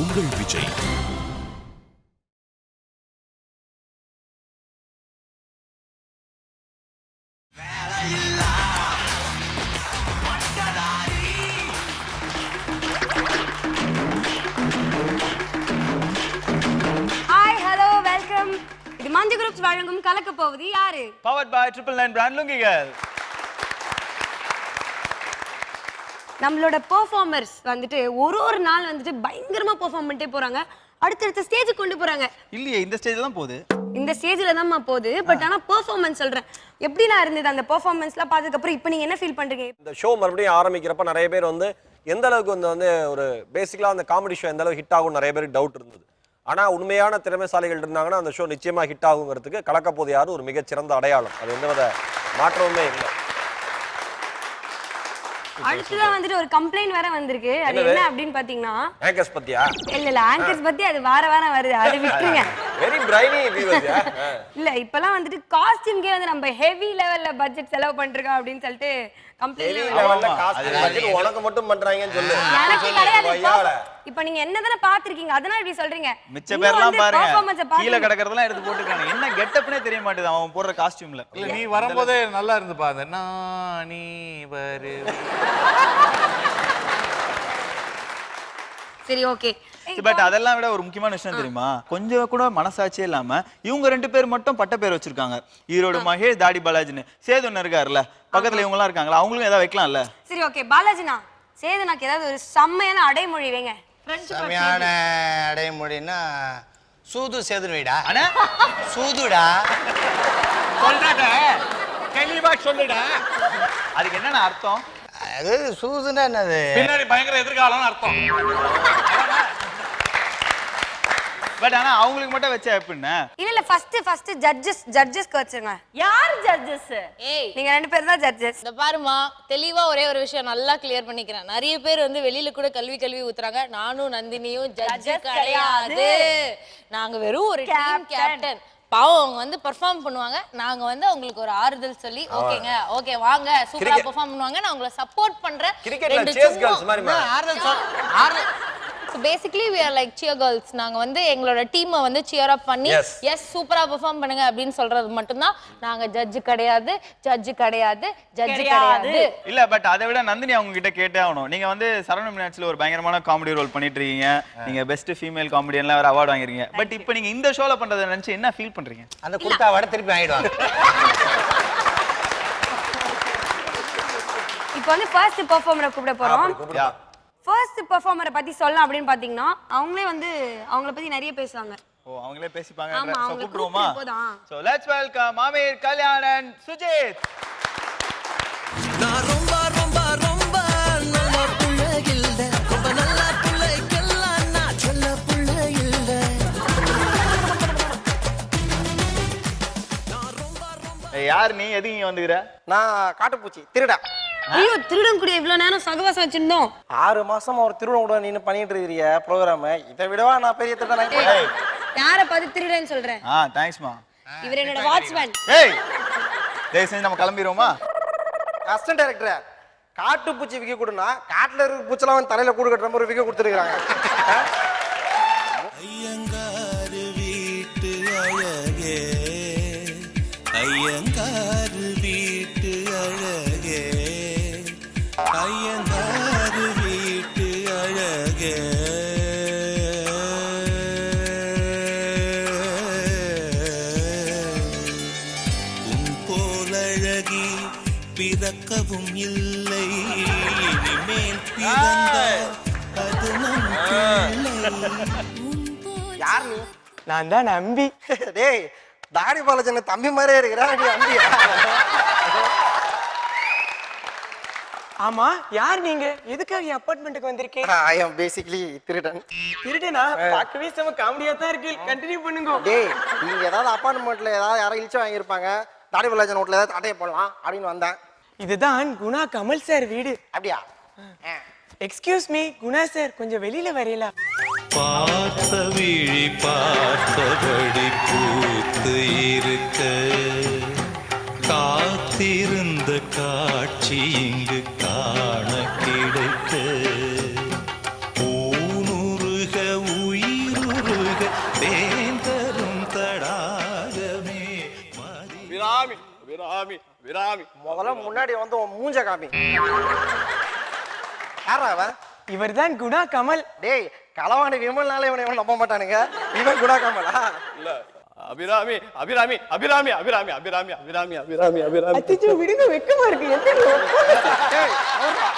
உங்கள் விஜய். மஞ்சு குரூப்ஸ் வழங்கும் கலக்க போவது யாரு? பவர்ட் பை 999 பிராண்ட் லுங்கிகள். நம்மளோட பெர்ஃபார்மர்ஸ் வந்துட்டு ஒரு நாள் வந்துட்டு பயங்கரமா பெர்ஃபார்ம் பண்ணிட்டே போறாங்க. அடுத்த ஸ்டேஜுக்கு கொண்டு போறாங்க. இல்லையே, இந்த ஸ்டேஜ்ல தான் போகுது. இந்த ஸ்டேஜ்ல தான் போகுது. பட் ஆனா பெர்ஃபார்மன்ஸ் சொல்றேன், எப்படிலாம் இருந்தது அந்த பெர்ஃபார்மன்ஸ்லாம் பார்த்ததுக்கு அப்புறம் இப்போ நீங்க என்ன ஃபீல் பண்றீங்க? இந்த ஷோ மறுபடியும் ஆரம்பிக்கிறப்ப நிறைய பேர் வந்து எந்த அளவுக்கு வந்து ஒரு பேசிக்கலா அந்த காமெடி ஷோ எந்த அளவுக்கு ஹிட் ஆகும் நிறைய பேருக்கு டவுட் இருந்தது. ஆனா உண்மையான திறமைசாலிகள் இருந்தாங்கன்னா அந்த ஷோ நிச்சயமா ஹிட் ஆகுங்கிறதுக்கு கலக்கப்போது யாரும் ஒரு மிகச்சிறந்த அடையாளம். அது எந்தவித மாற்றமுமே இல்லை. அடுத்ததான் வந்துட்டு ஒரு கம்ப்ளைண்ட் வேற வந்திருக்கு. அது என்ன அப்படின்னு பாத்தீங்கன்னா ஆங்கர்ஸ் பத்தியா? இல்ல ஆங்கர்ஸ் பத்தி அது வாரம் வருது, அது விட்டுருங்க. Very brainy viewers. இல்ல இப்பலாம் வந்துட்டு காஸ்டியூம்க்கே வந்து நம்ம ஹெவி லெவல்ல பட்ஜெட் செலவு பண்றோம் அப்படின்னு சொல்லிட்டு கம்ப்ளைண்ட் லெவல்ல காஸ்டியூம் பட்ஜெட் உனக்கு மட்டும் பண்றாங்கன்னு சொல்லு. எனக்கு கிடையாது. இப்போ நீங்க என்னதான பாத்துக்கிங்க, அதனால இப்படி சொல்றீங்க. மிச்ச பேர்லாம் பாருங்க கீழ கடக்கறதெல்லாம் எடுத்து போட்டுக்காங்க. என்ன கெட்டப்னே தெரிய மாட்டேது அவன் போடுற காஸ்டியூம்ல. இல்ல நீ வரும்போதே நல்லா இருந்து பாரு. நீ வரு. சரி ஓகே. பட் அதெல்லாம் விட ஒரு முக்கியமான விஷயம் தெரியுமா, கொஞ்சம் கூட மனசாட்சியே இல்லாம இவங்க 2 பேர் மட்டும் பட்ட பேர் வச்சிருக்காங்க. ஈரோடு மகேஷ், தாடி பாலாஜின்னு. சேதுன்னு இருக்காருல்ல பக்கத்துல, இவங்க எல்லாம் இருக்காங்களா, அவங்களும் ஏதாவது வைக்கலாம்ல? சரி ஓகே பாலாஜினா, சேதுனாக்கு ஏதாவது ஒரு செம்மையான அடைமொழி வைங்க. செம்மையான அடைமொழின்னா சூது சேதுன்னு வைடா. அண்ணா சூதுடா சொல்றடா, தெளிவா சொல்லுடா. அதுக்கு என்னன்னா அர்த்தம்? அது சூதுன்னா என்னது? பின்னாடி பயங்கர எதிர்காலம்னு அர்த்தம். பட் ஆனா அவங்களுக்கு மட்டும் வச்சா எப்படின்னா? இல்ல ஃபர்ஸ்ட் ஜட்ஜஸ்க்கு வச்சிருங்க. யார் ஜட்ஜஸ்? ஏய் நீங்க 2 பேர் தான் ஜட்ஜஸ். இந்த பாருமா, தெளிவா ஒரே ஒரு விஷயம் நல்லா கிளியர் பண்ணிக்கிறேன். நிறைய பேர் வந்து வெளியில கூட கல்வி ஊத்துறாங்க. நானும் நந்தினியும் ஜட்ஜ் கிடையாது. நாங்க வெறும் ஒரு டீம் கேப்டன். பாவம் அவங்க வந்து பெர்ஃபார்ம் பண்ணுவாங்க, நாங்க வந்து அவங்களுக்கு ஒரு ஆறுதல் சொல்லி ஓகேங்க ஓகே வாங்க சூப்பரா பெர்ஃபார்ம் பண்ணுவாங்க, நான் அவங்களை சப்போர்ட் பண்றேன். கிரிக்கெட்ல சேஸ் கேர்ள்ஸ் மாதிரி ஆறுதல். So basically we are like cheer girls. நாங்க வந்து எங்களோட டீமை வந்து cheer up பண்ணி எஸ் சூப்பரா பெர்ஃபார்ம் பண்ணுங்க அப்படின்னு சொல்றது மட்டும் தான். நாங்க ஜட்ஜ் கிடையாது. இல்ல பட் அதை விட நந்தினி அவங்க கிட்ட கேட்டே ஆகணும். நீங்க வந்து சரவண மீனாட்சில ஒரு பயங்கரமான காமெடி ரோல் பண்ணிட்டு இருக்கீங்க. நீங்க பெஸ்ட் ஃபீமேல் காமெடியன்ல வேற அவார்ட் வாங்கிருக்கீங்க. பட் இப்போ நீங்க இந்த ஷோல பண்றத நினைச்சு என்ன ஃபீல் பண்றீங்க? அந்த குடுத்தா வட திருப்பி வாங்கிடுவாங்க. இப்போ வந்து ஃபர்ஸ்ட் பெர்ஃபார்மரை கூப்பிட போறோம். ஃபர்ஸ்ட் பெர்ஃபார்மரை பத்தி சொல்லலாம் அப்படின்னு பாத்தீங்கன்னா அவங்களே வந்து அவங்கள பத்தி நிறைய பேசுவாங்க. ஓ அவங்களே பேசிப்பாங்க. ஆமா சோ கூப்பிடுவோமா? சோ லெட்ஸ் வெல்கம் மாமீர் கல்யாணன் சுஜித். நான் ரொம்ப ரொம்ப ரொம்ப நல்ல புள்ள இல்ல, ரொம்ப நல்ல புள்ளைக்கெல்லாம் நான் சொல்ல புள்ள இல்ல. யார் நீ? எதுக்கு இங்க வந்துக்கிற? நான் காட்டுப்பூச்சி திருடா. ஐயோ திருடன் கூட இவ்வளவு நேரம் சகவாசம் வச்சிருந்தோம். 6 மாசமா ஒரு திருடன் கூட நீ பண்ணிட்டு இருக்கீங்க ப்ரோகிராம். இதை விடவா நான் பெரிய திருடன்? யார பார்த்து திருடன்னு சொல்றேன்? தேங்க்ஸ் மா. இவர் என்னோட வாட்ச்மேன். ஏய் டேய் செஞ்சு நம்ம கிளம்பிரோமா? அசிஸ்டன்ட் டைரக்டர் காட்டுப்பூச்சி விக்க கொடுனா காட்டுல இருக்க பூச்செல்லாம் தலையில கூடு கட்டுற மாதிரி விக்க கொடுத்துருக்காங்க. ஐயங்காரு வீட்டு அழகே, ஐயங்காரு வீட்டு அழகே, ஐயங்காரு வீட்டு அழகே. உன் போலழகி பிறக்கவும் இல்லை, இனிமேல் பிறந்தால் அது நம் பிள்ளை. யார் நீ? நான் தான் நம்பி. டேய் தாடி பாலச்சன தம்பி மாதிரியே இருக்கிறா நீ நம்பியா? ஆமா யார் நீங்க? எதுக்காக அபார்ட்மெண்ட்டுக்கு வந்திருக்கீங்க? ஐ அம் பேசிக்கலி திருடன். திருடனா? பார்க்கவே செம காமெடியா தான் இருக்கு. கண்டினியூ பண்ணுங்க. டேய் நீங்க ஏதாவது அபார்ட்மெண்ட்ல ஏதாவது யாரோ இழிச்சு வாங்கியிருப்பாங்க, தாடி பாலச்சன வீட்ல ஏதாவது அட்டையை போடலாம் அப்படின்னு வந்தேன். இதுதான் குணா கமல் சார் வீடு. அப்படியா? எக்ஸ்கியூஸ் மீ குணா சார், கொஞ்சம் வெளியில வரீங்களா? பார்த்த விழி பார்த்தபடி பூத்து இருக்க, காத்திருந்த காட்சி இங்கு காண கிடைக்க, ஊனுருக அபிராமி. முதல்ல முன்னாடி வந்து உன் மூஞ்ச காமி. யாரா அவன்? இவர்தான் குணா கமல். டேய் களவாணி விமல்னாலே இவனை நம்ப மாட்டானுங்க. இவன் குணா கமலா? இல்ல அபிராமி அபிராமி அபிராமி அபிராமி அபிராமி அபிராமி அபிராமி அபிராமி. அச்சோ விடுங்க, வெக்கமா இருக்கு. டேய் அவரா?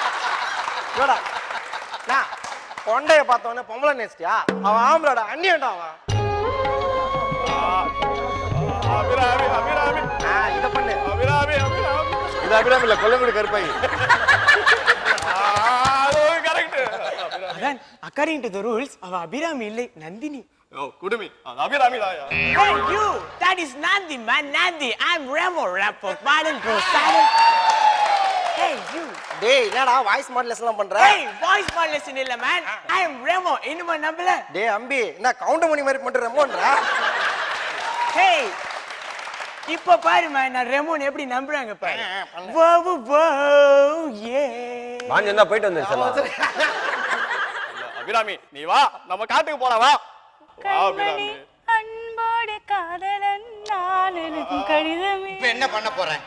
இவடா. நான் கொண்டைய பார்த்தவனே பொம்பளை நேசிட்டியா? அவன் ஆம்பளடா, அண்ணியன்டா அவன். அபிராமி அபிராமி இத பண்ணு. அபிராமி அபிராமி. இது அபிராமி இல்ல, கொல்லங்குடி கருப்பாயி. கரெக்ட். அதான் according to the rules அவ அபிராமி இல்லை, நந்தினி. ஓ குடுமி அபிராமி தாயா. Hey you, that is Nandi man, Nandi. I'm Remo, rapper, pardon bro, pardon. Hey you. டேய் என்னடா வாய்ஸ் மாடுலேஷன்லாம் பண்ற? Hey, voice modulation இல்ல man. I am Remo. இன்னுமா நம்பல? டேய் அம்பி என்ன கவுண்ட் மணி மாதிரி பண்ற ரெமோன்றா? Hey, இப்ப பாரு man, நான் ரெமோன் எப்படி நம்புறாங்க பாரு. Wow wow yeah. வாஞ்சா போயிட்டு வந்துச்சலாம். அபிராமி நீ வா, நம்ம காட்டுக்கு போலாம் வா. வா அபிராமி. அன்போடு காதலன் நான் எழுதும் கடிதமே. இப்ப என்ன பண்ண போறேன்?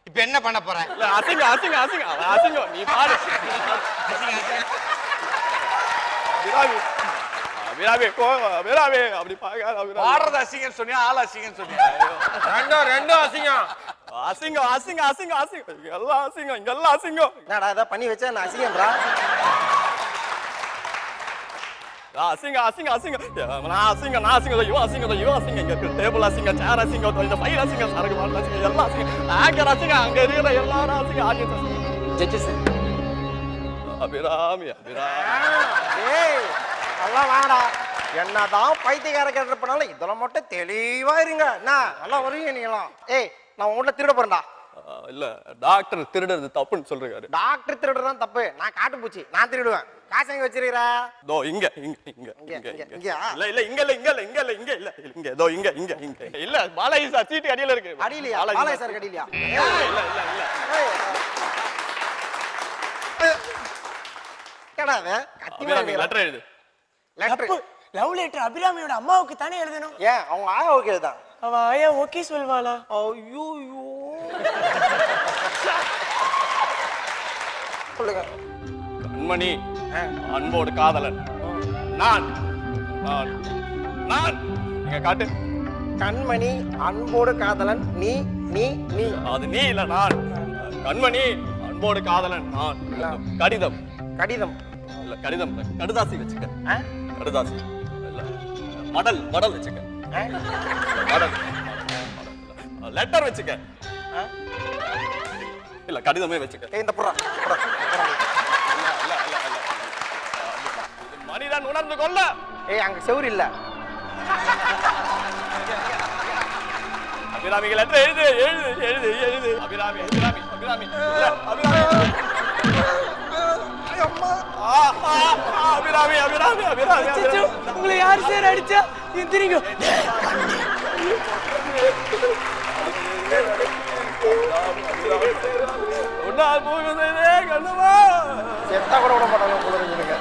இப்ப என்ன பண்ண போறேன்? இல்ல அசிங்க அசிங்க அசிங்க அசிங்க நீ பாரு. அபிராமி அபிராமி கோ அபிராமி அப்படி பாக்காத அபிராமி. பாடுறது அசிங்கன்னு சொன்னியா, ஆள் அசிங்கன்னு சொன்னியா? ரெண்டும் அசிங்கம். அசிங்கம் அசிங்க அசிங்க அசிங்க எல்லாம் அசிங்கம், இங்கெல்லாம் அசிங்கம். என்னடா இத பண்ணி வச்சா நான் அசிங்கம்டா. அசிங்க அசிங்க அசிங்க நான் அசிங்க நான் அசிங்க இவன் அசிங்க இவன் அசிங்க. இங்க இருக்க டேபிள் அசிங்க, சேர் அசிங்க, இந்த ஃபைல் அசிங்க, சரக்கு பாட்டில் அசிங்க, எல்லாம் அசிங்க. ஆங்கர் அசிங்க, அங்க இருக்கிற எல்லாரும் அசிங்க, ஆடியன்ஸ் அசிங்க. ஜட்ஜஸ் அபிராமி அபிராமி. டேய் எல்லாம் வாடா. என்னதான் பைத்தியக்கார கேரக்டர் பண்ணாலும் இதெல்லாம் மட்டும் தெளிவா இருங்க. என்ன நல்லா வருவீங்க நீங்களாம். ஏய் நான் உன்கிட்ட திருட போறேன்டா. இல்ல டாக்டர் திருடுறது தப்புன்னு சொல்றாரு. டாக்டர் திருடுறதான் தப்பு. நான் காட்டு பூச்சி, நான் திருடுவேன். காசு எங்க வச்சிருக்கிற? தோ இங்க இங்க இங்க இங்க, இங்க இங்க, இங்க. இங்கயா? இல்ல இல்ல இங்க இல்ல இங்க இல்ல இங்க இல்ல இங்க இல்ல இங்க தோ இங்க இங்க இங்க இல்ல பாலாஜி சார் சீட்டு அடியில இருக்கு. அடியிலையா? பாலாஜி சார் அடியிலையா? இல்ல இல்ல இல்ல. கேடா அவன் கத்தி அபிராமி லெட்டர் எழுது. லெட்டர். லவ் லெட்டர் அபிராமியோட அம்மாவுக்கு தானே எழுதணும். ஏன் அவங்க ஆயா ஓகே தான்? அவ ஆயா ஓகே சொல்வாளா? ஐயோ சொல்லுங்க. கண்மணி அன்போடு காதலன் நான் நான் நான் இங்க காட்டு. கண்மணி அன்போடு காதலன் நீ நீ நீ. அது நீ இல்ல நான். கண்மணி அன்போடு காதலன் நான். கடிதம் கடிதம் இல்ல கடிதம் இல்ல. கடுதாசி வச்சுக்க. கடுதாசி இல்ல மடல் மடல் வச்சுக்க. மடல் லெட்டர் வச்சுக்க. இல்ல கடிதமே வச்சுக்க. இந்த புறா மனிதன் உணர்ந்து கொள்ள. ஏய் அங்க செவுரு இல்ல. அபிராமி லெட்டர் எழுது எழுது எழுது எழுது. அபிராமி அபிராமி அபிராமி இல்ல அபிராமி. அபிராமி அபிராமி அபிராமி. அச்சச்சோ, உங்களை யார் சார் அடிச்சா? எந்திரிங்க. உன்னால் போகுதே கண்ணுமா. செத்தா கூட விட மாட்டாங்க போல இருக்குங்க.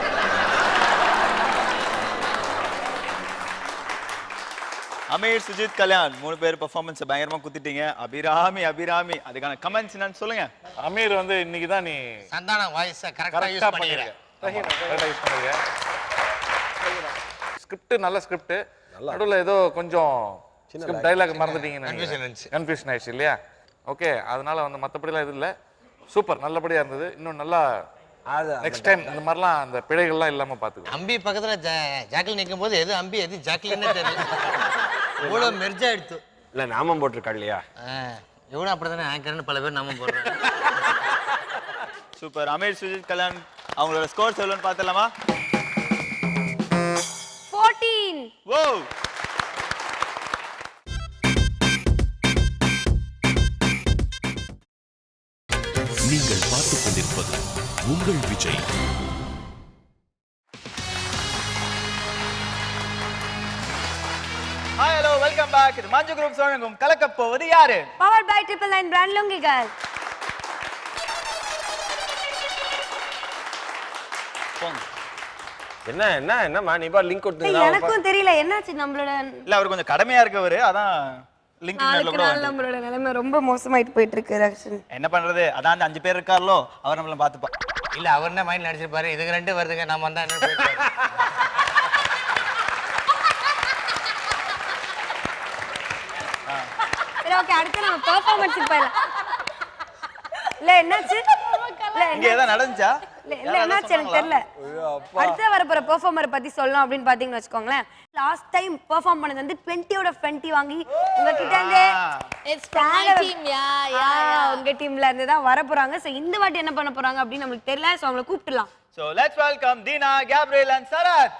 அமீர், சுஜித், கல்யாண் 3 பேர் பெர்ஃபார்மன்ஸ் பயங்கரமா குத்திட்டீங்க. அபிராமி அபிராமி அதுக்கான கமெண்ட்ஸ் என்னன்னு சொல்லுங்க. அமீர் வந்து இன்னைக்கு தான் நீ சந்தான வாய்ஸ் கரெக்டா யூஸ் கரெக்டா பண்ணிக்கிறேன். பண்ணிருக்க. ஸ்கிரிப்ட் நல்ல ஸ்கிரிப்ட். நடுவில் ஏதோ கொஞ்சம் டைலாக் மறந்துட்டீங்கன்னு கன்ஃபியூஷன் ஆயிடுச்சு இல்லையா? ஓகே, அதனால வந்து மற்றபடிலாம் இது இல்லை. சூப்பர், நல்லபடியா இருந்தது. இன்னும் நல்லா நெக்ஸ்ட் டைம் இந்த மாதிரிலாம் அந்த பிழைகள்லாம் இல்லாம பாத்துக்கோ. அம்பி பக்கத்துல ஜாக்கில் நிற்கும் போது எது அம்பி எது ஜாக்கில்னே தெரியல. இவ்வளோ மெர்ஜா எடுத்து இல்ல நாமம் போட்டிருக்கா இல்லையா? இவனும் அப்படித்தானே ஆங்கர்னு பல பேர் நாமம் போடுறாங்க. சூப்பர். அமீர், சுஜித், கல்யாண் அவங்களோட ஸ்கோர்ஸ் எவ்வளோன்னு பார்த்தலாமா? 14. ஓ நீங்கள் பார்த்துக் கொண்டிருப்பது உங்கள் Vijay. Hi hello welcome back. இது மஞ்சு குரூப் வழங்கும் கலக்கப் போவது யாரு? பவர் பை 999 பிராண்ட் லுங்கிகள். என்ன என்ன என்னம்மா நீ பா லிங்க் கொடுத்தீங்க. எனக்கும் தெரியல என்னாச்சு நம்மளோட. இல்ல அவர் கொஞ்சம் கடமையா இருக்கவரு, அதான் லிங்க் நாளுக்கு கூட நாள் நம்மளோட நிலைமை ரொம்ப மோசமாயிட்டு போயிட்டு இருக்கு ரக்ஷன். என்ன பண்றது? அதான் அந்த 5 பேர் இருக்காரோ அவர் நம்மள பாத்துப்பா. இல்ல அவர் என்ன மைண்ட் நடிச்சிருப்பாரு, இதுக்கு 2 வருதுங்க நாம வந்தா என்ன போயிட்டாரு. சரி ஓகே, அடுத்து நம்ம பெர்ஃபார்மன்ஸ்க்கு போயிடலாம். இல்ல என்னாச்சு? இங்க ஏதா நடந்துச்சா? இல்ல என்னாச்சு எனக்கு தெரியல. அடுத்து வரப்போற பெர்ஃபார்மர் பத்தி சொல்லணும் அப்படின்னு பாத்தீங்கன்னு வச்சுக்கோங்களேன். லாஸ்ட் டைம் பெர்ஃபார்ம் பண்ணது வந்து 20 of 20 வாங்கி உங்ககிட்ட இருந்து இட்ஸ் மை டீம் உங்க டீம்ல இருந்து தான் வர போறாங்க. சோ இந்த வாட்டி என்ன பண்ண போறாங்க அப்படின்னு நமக்கு தெரியல. சோ அவங்களை கூப்பிடலாம். So let's welcome Dina, Gabriel and Sarath.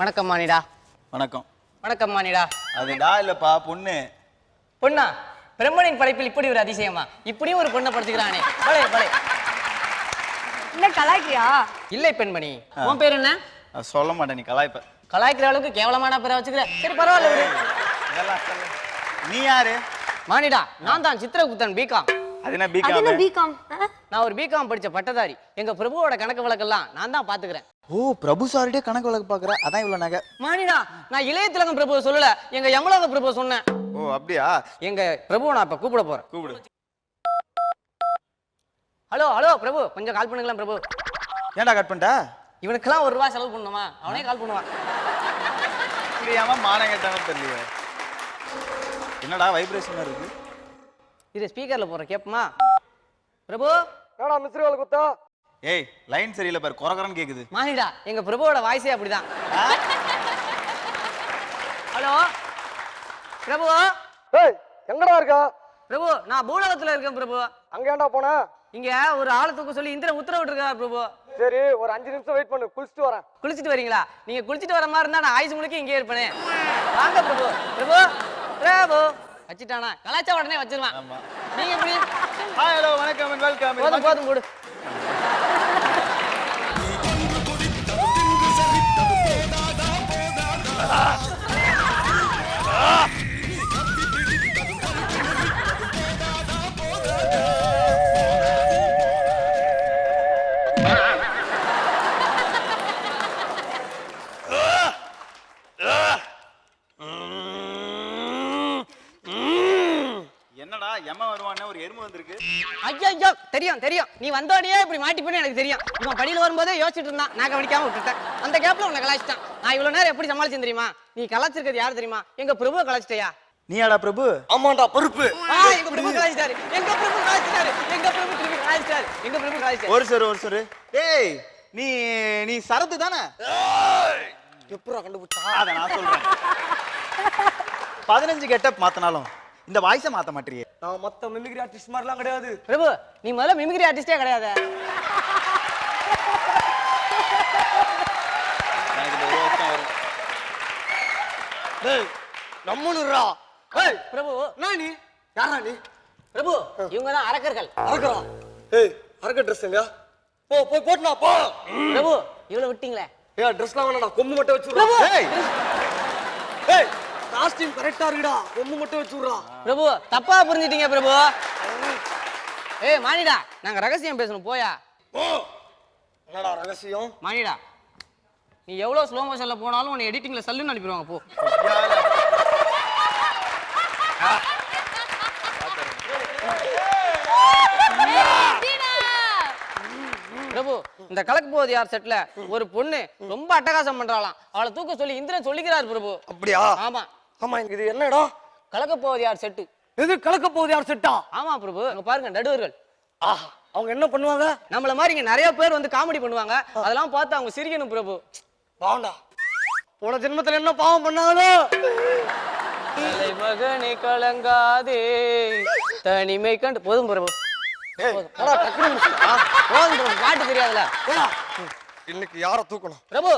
வணக்கம் மானிடா. வணக்கம். வணக்கம் மானிடா. அதுடா இல்லப்பா பொண்ணு. பொண்ணா? பிரம்மனின் படைப்பில் இப்படி ஒரு அதிசயமா? இப்படியும் ஒரு பொண்ணை படுத்துக்கிறானே. பலே பலே. இல்ல கலாய்க்கியா? இல்லை பெண்மணி. உன் பேர் என்ன? சொல்ல மாட்டேன், நீ கலாய்ப்ப. கலாய்க்கிற அளவுக்கு கேவலமான பேரை வச்சுக்கிற. சரி பரவாயில்ல விடு. நீ யாரு? மானிடா, நான் தான் சித்திரகுப்தன் பிகாம். அது என்ன அது என்ன பிகாம்? நான் ஒரு பிகாம் படிச்ச பட்டதாரி. எங்க பிரபுவோட கணக்கு வழக்கெல்லாம் நான் தான் பாத்துக்கிறேன். ஓ, பிரபு சாரிட்டே கணக்கு வழக்கு பாக்குற, அதான் இவ்வளவு நகை. மானிடா, நான் இளைய திலகம் பிரபுவை சொல்லல, எங்க யமலோக பிரபுவை சொன்னேன். ஓ அப்படியா? எங்க பிரபுவை நான் இப்ப கூப்பிட போறேன். கூப்பிடு. ஹலோ ஹலோ பிரபு, கொஞ்சம் கால் பண்ணுங்களேன் பிரபு. ஏன்டா கட் பண்ணிட்ட? இவனுக்கெல்லாம் ₹1 செலவு பண்ணுமா? அவனே கால் பண்ணுவான். புரியாம மானம் கேட்டானு தெரியல. என்னடா வைப்ரேஷன் இருக்கு? இது ஸ்பீக்கர்ல போற கேப்பமா? பிரபு என்னடா மிஸ்ரி வேலை குத்தா? ஏய் லைன் சரியில்லை பாரு, கொரகரன்னு கேக்குது. மானிடா, எங்க பிரபுவோட வாய்ஸே அப்படிதான். ஹலோ பிரபு. ஏய் எங்கடா இருக்க? பிரபு நான் பூலோகத்துல இருக்கேன் பிரபு. அங்க ஏன்டா போன? இங்க ஒரு ஆளை தூக்க சொல்லி இந்திரன் உத்தரவிட்டு இருக்காரு பிரபு. சரி ஒரு 5 நிமிஷம் வெயிட் பண்ணு, குளிச்சுட்டு வரேன். குளிச்சுட்டு வரீங்களா? நீங்க குளிச்சுட்டு வர மாதிரி இருந்தா நான் ஆயுசு முழுக்க இங்கே இருப்பேனே. வாங்க பிரபு. பிரபு பிரபு வச்சிட்டானா? கலாச்சா உடனே வச்சிருவான். நீங்க எப்படி? ஹாய் ஹலோ வணக்கம் அண்ட் வெல்கம். போதும் போதும் போடு. என்னடா யம வருவானே ஒரு எருமை வந்திருக்கு. ஐயோ தெரியும் தெரியும், நீ வந்தோடனே இப்படி மாட்டிப்பேன்னு எனக்கு தெரியும். இவன் படியில வரும்போதே யோசிச்சுட்டு இருந்தான், நான் கவனிக்காம விட்டுட்டேன். அந்த கேப்ல உன்னை கலாச்சிட்டான். நான் இவ்வளவு நேரம் எப்படி சமாளிச்சேன் தெரியுமா? நீ கலாச்சிருக்கிறது யாரு தெரியுமா? எங்க பிரபுவை கலாச்சிட்டியா? நீயாடா பிரபு? ஆமாண்டா பருப்பு. எங்க பிரபு கலாச்சிட்டாரு. எங்க பிரபு கலாச்சிட்டாரு. எங்க பிரபு திருப்பி கலாச்சிட்டாரு. எங்க பிரபு கலாச்சிட்டாரு. ஒரு சரு. டேய் நீ சரத்து தானே? எப்பறா கண்டுபிடிச்சா? அத நான் சொல்றேன். 15 கெட்டப் மாத்தனாலும் இந்த வாய்ஸை மாத்த மாட்டீங்க. நான் மத்த மிமிக்ரி ஆர்டிஸ்ட் மாதிரிலாம் கிடையாது. பிரபு நீ முதல்ல மிமிக்ரி ஆர்டிஸ்டே கிடையாது. டேய் நம்மளுறா. ஏய் பிரபு நான் நீ யாரா நீ? பிரபு இவங்க தான் அரக்கர்கள். அரக்கறா? ஏய் அரக்க Dress எங்க? போ போய் போட்னா போ. பிரபு இவள விட்டீங்களே. ஏய் Dressலாம் வேணாடா, கொம்பு மட்டும் வச்சுறா. ஏய் ஏய் காஸ்டியூம் கரெக்ட்டா இருக்குடா, கொம்பு மட்டும் வச்சுறா. பிரபு தப்பா புரிஞ்சிட்டீங்க பிரபு. ஏய் மானிடா, நாங்க ரகசியம் பேசணும் போயா. போ. என்னடா ரகசியம்? மானிடா, நீ எவ்வளவு ஸ்லோ மோஷன்ல போனாலும் உன்னை எடிட்டிங்ல சல்லுன்னு அனுப்பிடுவாங்க போ. பிரபு இந்த கலக்கு போகுது யார் செட்ல ஒரு பொண்ணு ரொம்ப அட்டகாசம் பண்றாளாம். அவளை தூக்க சொல்லி இந்திரன் சொல்லிக்கிறார் பிரபு. அப்படியா? ஆமா ஆமா. இது என்ன இடம்? கலக்க போகுது யார் செட்டு. எது கலக்க போகுது யார் செட்டா? ஆமா பிரபு, அங்க பாருங்க நடுவர்கள். ஆஹா, அவங்க என்ன பண்ணுவாங்க? நம்மள மாதிரி இங்க நிறைய பேர் வந்து காமெடி பண்ணுவாங்க. அதெல்லாம் பார்த்து அவங்க சிரிக்கணும் பிரபு. பாவண்டா, போன ஜென்மத்துல என்ன பாவம் பண்ணாங்களோ? மகனே கலங்காதே தனிமை கண்டு. போதும் பிரபு. போதும் பிரபு, பாட்டு தெரியாதுல. இன்னைக்கு யார தூக்கணும்? பிரபு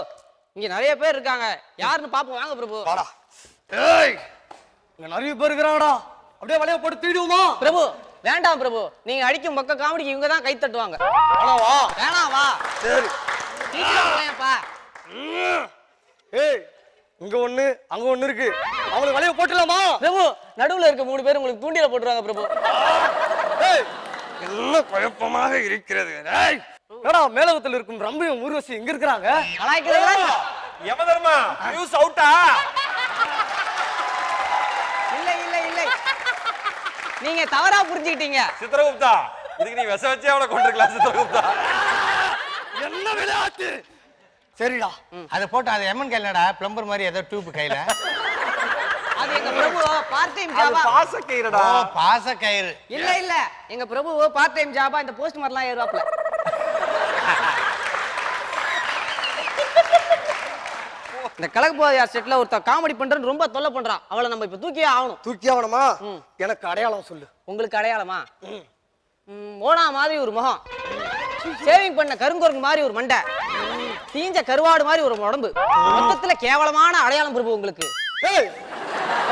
இங்க நிறைய பேர் இருக்காங்க, யாருன்னு பாப்போம் வாங்க பிரபு. ஏய் இங்க நிறைய பேர் இருக்காங்கடா, அப்படியே வளைய போட்டு தீடுவோமா? பிரபு வேண்டாம் பிரபு, நீங்க அடிக்கும் பக்க காமெடிக்கு இவங்க தான் கை தட்டுவாங்க. வா வேணாம் வா. சரி. சீக்கிரம் போயேன்ப்பா. ஏய் இங்க ஒண்ணு அங்க ஒண்ணு இருக்கு, அவங்களுக்கு வலைய போட்டுலாமா? பிரபு, நடுவுல இருக்க 3 பேர் உங்களுக்கு தூண்டில போட்டுருவாங்க பிரபு. ஏய் என்ன குழப்பமாக இருக்கிறது. ஏய் ஏடா மேலகத்துல இருக்கும் ரம்பியும் ஊர்வசி எங்க இருக்கறாங்க? கலாய்க்கிறீங்களா? யமதர்மா நியூஸ் அவுட்டா? இல்ல இல்ல இல்ல, நீங்க தவறா புரிஞ்சுக்கிட்டீங்க. சித்ரகுப்தா, இதுக்கு நீ விஷ வச்சே அவளை கொண்டிருக்கலாம் சித்ரகுப்தா. என்ன விளையாட்டு? சரிடா, அதை போட்டு அது எமன் கையிலடா பிளம்பர் மாதிரி ஏதோ டியூப் கையில. அது எங்க பிரபு பார்ட் டைம் அது ஜாபா. பாச கயிறுடா. ஓ பாச கயிறு. இல்ல இல்ல, எங்க பிரபு பார்ட் டைம் ஜாபா இந்த போஸ்ட் மாதிரிலாம் ஏறுவாப்ல. இந்த கலக்கு போதையார் செட்ல ஒருத்த காமெடி பண்றேன்னு ரொம்ப தொல்லை பண்றான். அவளை நம்ம இப்ப தூக்கியே ஆகணும். தூக்கி ஆவணுமா? எனக்கு அடையாளம் சொல்லு. உங்களுக்கு அடையாளமா? மோனா மாதிரி ஒரு முகம், சேவிங் பண்ண கருங்குரங்கு மாதிரி ஒரு மண்டை, தீஞ்ச கருவாடு மாதிரி ஒரு உடம்பு, மொத்தத்துல கேவலமான அடையாளம் பிரபு உங்களுக்கு. ஏய்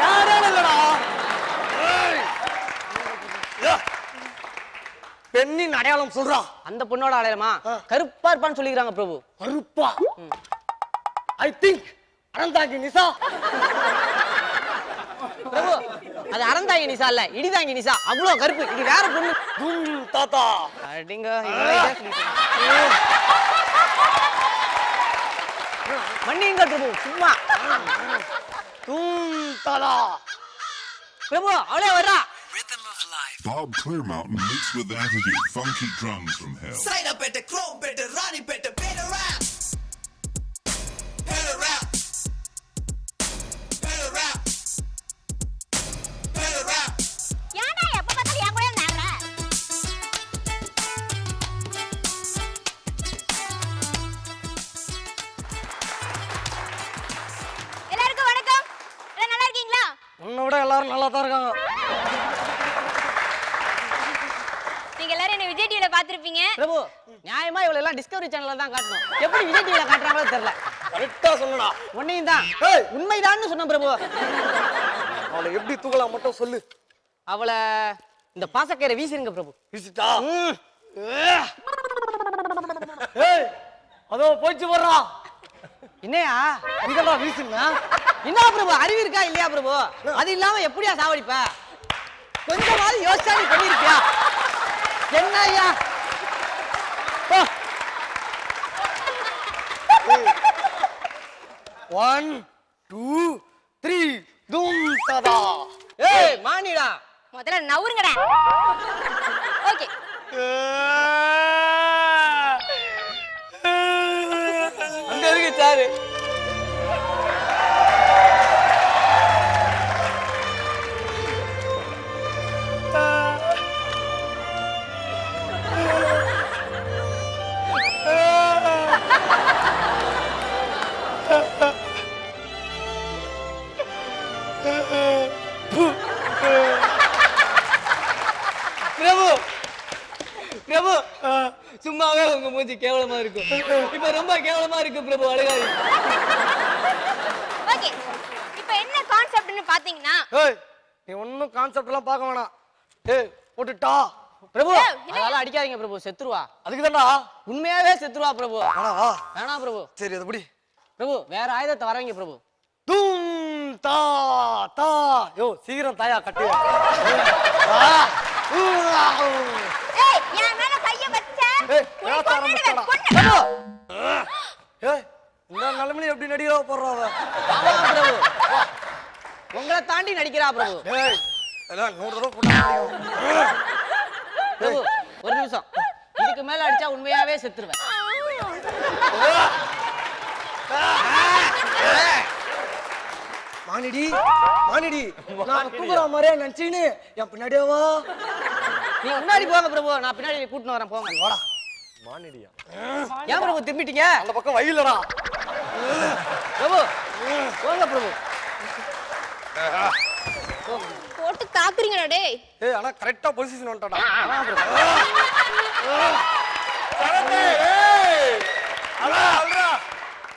யாரால இல்லடா. ஏய் பெண்ணின் அடையாளம் சொல்றா. அந்த பொண்ணோட அடையாளமா? கருப்பா இருப்பான்னு சொல்லிக்கிறாங்க பிரபு. கருப்பா? ஐ திங்க் அனந்தாங்கி நிசா. பிரபு, அது அறந்தாங்கி நிசா இல்ல, இடிதாங்கி நிசா. அவ்வளவு கருப்பு. இது வேற பொண்ணு. தும் தாத்தா. அடிங்க மன்னிங்க பிரபு, சும்மா. தும் தாதா. பிரபு அவளே வர்றா. Bob Clearmountain mixed with attitude, funky drums from hell. Sign up at the Chrome, better Ronnie, better rap. Better rap. Better rap. Better rap. ஏன்டா எப்ப பார்த்தாலும் என் கூட நாங்கற? எல்லாருக்கும் வணக்கம். எல்லாம் நல்லா இருக்கீங்களா? உன்னை விட எல்லாரும் நல்லா தான் இருக்காங்க. நீங்க எல்லாரும் என்ன விஜய் டிவில பாத்திருப்பீங்க. பிரபு, நியாயமா இவள எல்லாம் டிஸ்கவரி சேனல்ல தான் காட்டணும். எப்படி விஜய் டிவில காட்டுறாங்களோ தெரியல. கரெக்ட்டா சொன்னடா. உன்னையும் தான். ஏய் உண்மைதான்னு சொன்ன பிரபு. அவளை எப்படி தூக்கலாம் மட்டும் சொல்லு. அவள இந்த பாசக்கயிறை வீசிருங்க பிரபு. வீசிட்டா? ஏய் அதோ போயிச்சு வர்றா. என்னையா இதெல்லாம் வீசுனா என்ன பிரபு, அறிவு இருக்கா இல்லையா பிரபு? அது இல்லாம எப்படியா சாவடிப்ப? கொஞ்சமாவது யோசிச்சா நீ பண்ணிருக்கியா? என்ன ஐயா? 1 2 3 தும் தாதா. ஏய் மானிடா, முதல்ல நவுருங்கடா. ஓகே. அங்க இருக்கு சாரு. பிரபு பிரபு, சும்மாவே உங்க மூஞ்சி கேவலமா இருக்கும். இப்ப ரொம்ப கேவலமா இருக்கு பிரபு. அழகாரி. ஓகே. இப்போ என்ன கான்செப்ட்னு பாத்தீங்கன்னா, ஏய் நீ ஒண்ணும் கான்செப்ட் எல்லாம் பார்க்க வேணாம். ஏய் போட்டுட்டா. பிரபு அதெல்லாம் அடிக்காதீங்க பிரபு, செத்துருவா. அதுக்கு தான்டா. உண்மையாவே செத்துருவா பிரபு. வேணா வேணாம் பிரபு. சரி அது புடி. பிரபு வேற ஆயுதத்தை வரவங்க பிரபு. தும் தா தா. யோ சீக்கிரம் தாயா கட்டு. ஏய் என் மேல கைய வச்ச. ஏய் பேச ஆரம்பிச்சடா. பிரபு ஏய் இந்த நிலைமையில எப்படி நடிகரா போறறாவ? ஆமா பிரபு, உங்களை தாண்டி நடிக்கிறா பிரபு. ஏய் எல்லாம் 100 தடவை போட்டா முடியும். பிரபு ஒரு நிமிஷம், இதுக்கு மேல அடிச்சா உண்மையாவே செத்துருவேன். மானிடி மானிடி, நான் கூகுற மாதிரியே நினைச்சின்னு என் பின்னாடியே வா. நீ முன்னாடி போங்க பிரபு, நான் பின்னாடி கூட்டிட்டு வரேன். போங்க. வாடா. மானிடியா? ஏன் பிரபு திரும்பிட்டீங்க? அந்த பக்கம் வயிலடா. பிரபு போங்க பிரபு. போட்டு தாக்குறீங்கடா டேய். ஏய் ஆனா கரெக்ட்டா பொசிஷன் வந்துட்டடா.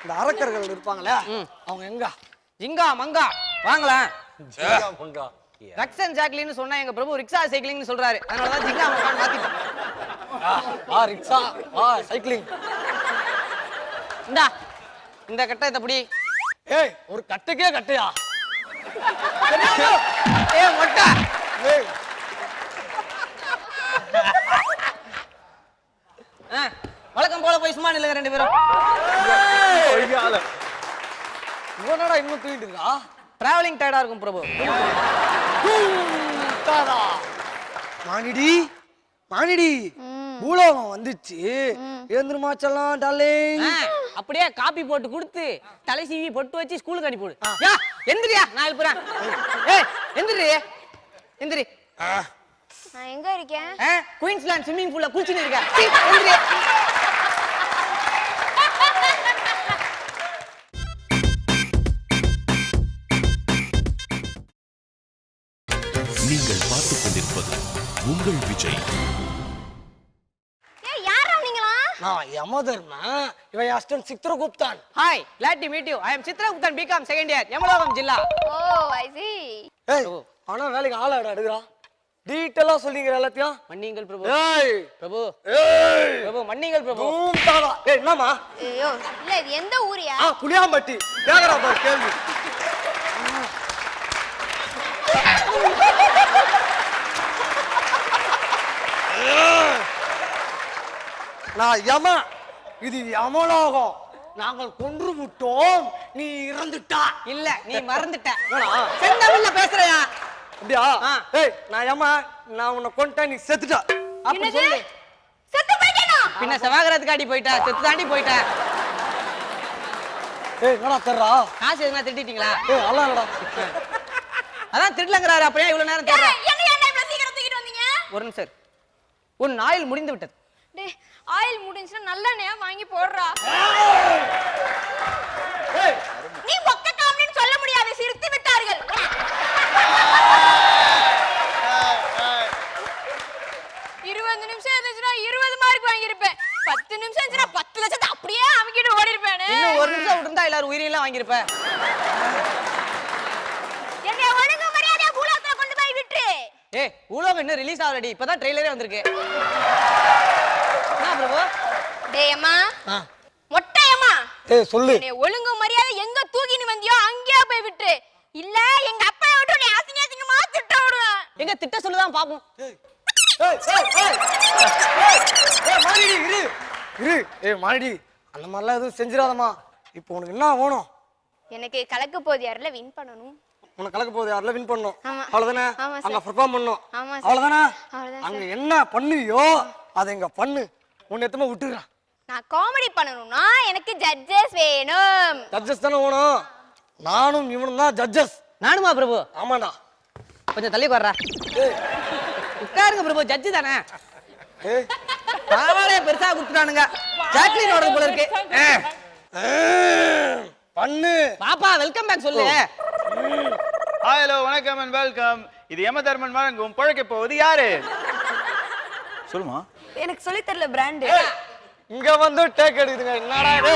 இந்த அரக்கர்கள் இருப்பாங்களே அவங்க எங்க? ஜிங்கா மங்கா வாங்களேன். ரக்ஷன் ஜாக்லின்னு சொன்னா எங்க பிரபு ரிக்ஷா சைக்கிளிங்னு சொல்றாரு. அதனால தான் ஜிங்கா மக்கான் மாத்திட்டேன். Rickshaw cycling. இந்தா இந்த கட்டை தப்படி. ஏய் ஒரு கட்டைக்கே கட்டையா? ஏய் மொட்டை. ஏய் வழக்கம் போல போய் சும்மா நில்லுங்க 2 பேரும். இவனடா இன்னும் தூங்கிட்டு இருக்கா? டிராவலிங் டயர்டா இருக்கும் பிரபு. மானிடி பூலோகம் வந்துச்சு. எழுந்துருமாச்செல்லாம் டார்லிங். அப்படியே காப்பி போட்டு கொடுத்து தலை சீவி பொட்டு வச்சு ஸ்கூலுக்கு அனுப்பி போடு. எந்திரியா நான் எழுப்புறேன். ஏய் எந்திரி எந்திரி. நான் எங்க இருக்கேன்? குயின்ஸ்லாந்து ஸ்விம்மிங் பூல்ல குளிச்சிட்டு இருக்கேன். எந்திரி. நீங்கள் பார்த்துக் கொண்டிருப்பது உங்கள் விஜய். ஏய் யாரா நீங்களா? நான் யமதர்மா. இவன் assistant Chitraguptan. Hi glad to meet you. I am Chitraguptan BCom second year Yamalokam ஜில்லா. Oh I see. ஏய் ஆனா வேலைக்கு ஆள எடுக்கறா. டீடைலா சொல்லிங்கற எல்லாத்தையும். மன்னிங்கள் பிரபு. ஏய் பிரபு. ஏய் பிரபு மன்னிங்கள் பிரபு. பூம்தாடா. ஏய் என்னமா? ஐயோ இல்ல இது எந்த ஊரியா? புளியாம்பட்டி. கேக்குறா பாரு கேள்வி. நான் யம. இது யமலோகம். நாங்கள் கொன்று விட்டோம். நீ இறந்துட்டா. இல்ல நீ மறந்துட்ட. செந்தமிழ்ல பேசுறயா? அப்படியா? ஏய் நான் யம. நான் உன்னை கொன்ட்டேன் நீ செத்துட்ட. அப்படி சொல்லு. செத்து போய்ட்டேனா? பின்ன செவாகரத்துக்கு அடி போயிட்ட. செத்து தாண்டி போயிட்ட. ஏய் என்னடா தர்றா? காசு எதுனா திட்டிட்டீங்களா? ஏய் அல்ல இல்லடா. அதான் திருடலங்கறாரு. அப்படியே இவ்வளவு நேரம் தேடுற. என்ன ஏன் டைம்ல சீக்கிரம் தூக்கிட்டு வந்தீங்க? ஒரு நிமிஷம். உன் ஆயில் முடிந்து விட்டது. டேய் ஆயில் முடிஞ்சுனா நல்லெண்ணெயா வாங்கி போடுறா. ஏய் நீ மொக்க காமெடின்னு சொல்ல முடியாது. சிரித்து விட்டார்கள். 20 நிமிஷம் இருந்துச்சுனா 20 மார்க் வாங்கி இருப்பேன். 10 நிமிஷம் இருந்துச்சுனா 10 லட்சத்தை அப்படியே அமுக்கிட்டு ஓடி இருப்பேனே. இன்னும் ஒரு நிமிஷம் விட்டுருந்தா எல்லாரும் உயிரெல்லாம் வாங்கி இருப்ப. என்னைய ஒழுங்கு மரியாதையா பூலோகத்துல கொண்டு போய் விட்டுரு. ஏய் பூலோகம் இன்னும் ரிலீஸ் ஆகலடி. இப்பதான் ட்ரெய்லரே வந்திருக்கு. என்ன பிரபு? டேய் அம்மா. மொட்டையம்மா. ஏய் சொல்லு. என்னைய ஒழுங்கு மரியாதை எங்க தூக்கின்னு வந்தியோ அங்கேயே போய் விட்டுரு. இல்ல எங்க அப்பா விட்டு நீ அசிங்கமா திட்ட விடுவேன். எங்க திட்ட சொல்லுதான் பாப்போம். ஏய் மானிடி இரு. இரு. ஏய் மானிடி அந்த மாதிரிலாம் எதுவும் செஞ்சிராதம்மா. இப்போ உனக்கு என்ன வேணும்? எனக்கு கலக்க போதியார்ல வின் பண்ணனும். உனக்கு கலக்க போகுது யாரில் வின் பண்ணணும். ஆமா. அவ்வளவுதானே? ஆமா அங்க சார். பெர்ஃபார்ம் பண்ணணும். ஆமா சார். அவ்வளவுதானே? அவ்வளவுதான் அங்க சார். என்ன பண்ணுவியோ அதை இங்க பண்ணு. உன்னை எத்தமா விட்டுறேன். நான் காமெடி பண்ணனும்னா எனக்கு ஜட்ஜஸ் வேணும். ஜட்ஜஸ் தானே வேணும். நானும் இவனும் தான் ஜட்ஜஸ். நானுமா பிரபு? ஆமாடா. கொஞ்சம் தள்ளி வர்றா. உட்காருங்க பிரபு. ஜட்ஜி தானே. ஏய் பாவாடே பெருசா குடுத்துட்டானுங்க. ஜாக்லினோட போல இருக்கு. பண்ணு. பாப்பா வெல்கம் பேக் சொல்லு. ஹாய் ஹலோ வணக்கம் அண்ட் வெல்கம். இது யமதர்மன் வழங்கும் பழக்க போவது யாரு? சொல்லுமா. எனக்கு சொல்லி தரல பிராண்ட். இங்க வந்து டேக் எடுக்குதுங்க. என்னடா இது?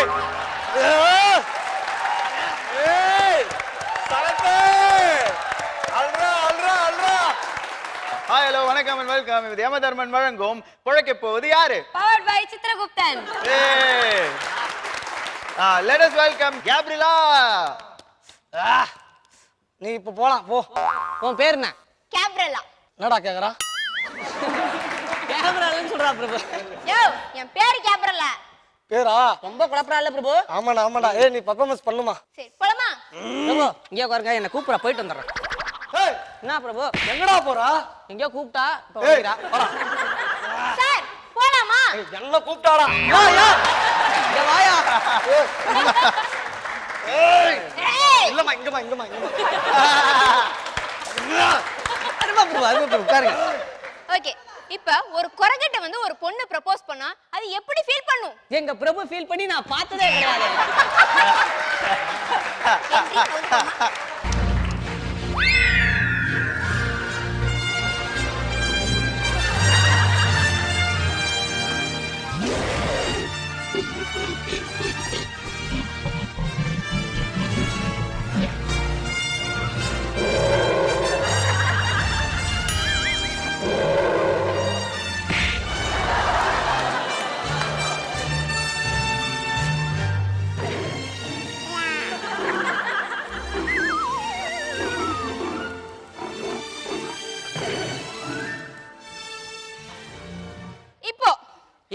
ஏய் சரத்து. அல்ரா அல்ரா அல்ரா. ஹாய் ஹலோ வணக்கம் அண்ட் வெல்கம். இது யமதர்மன் வழங்கும் பழக்க போவது யாரு? Powered by Chitraguptan. ஏய் let us welcome Gabriela. நீ இப்ப போலாம் போ. உன் பேர் என்ன? கேப்ரலா. என்னடா கேக்குறா? கேமராலன்னு சொல்றா பிரபு. யோ என் பேர் கேப்ரலா. பேரா? ரொம்ப குழப்பறா இல்ல பிரபு? ஆமாடா ஆமாடா. ஏய் நீ பெர்ஃபார்மன்ஸ் பண்ணுமா? சரி போலாமா? பிரபு இங்க உட்காருங்க. என்ன கூப்பிடுறா போயிட்டு வந்துடுறேன். ஏய் என்ன பிரபு? எங்கடா போறா? எங்கயோ கூப்பிட்டா இப்ப ஏய் வரீரா? வாடா. சார் போலாமா? ஏய் என்ன கூப்பிட்டாடா? யா யா இங்க வாயா. ஏய் ஏய் இல்லம்மா இங்கமா இங்கமா இங்கமா. அருமா பிரபு உட்காருங்க. ஓகே இப்ப ஒரு குரங்கிட்ட வந்து ஒரு பொண்ணு ப்ரப்போஸ் பண்ணா அது எப்படி ஃபீல் பண்ணும்? எங்க பிரபு ஃபீல் பண்ணி நான் பார்த்ததே கிடையாது.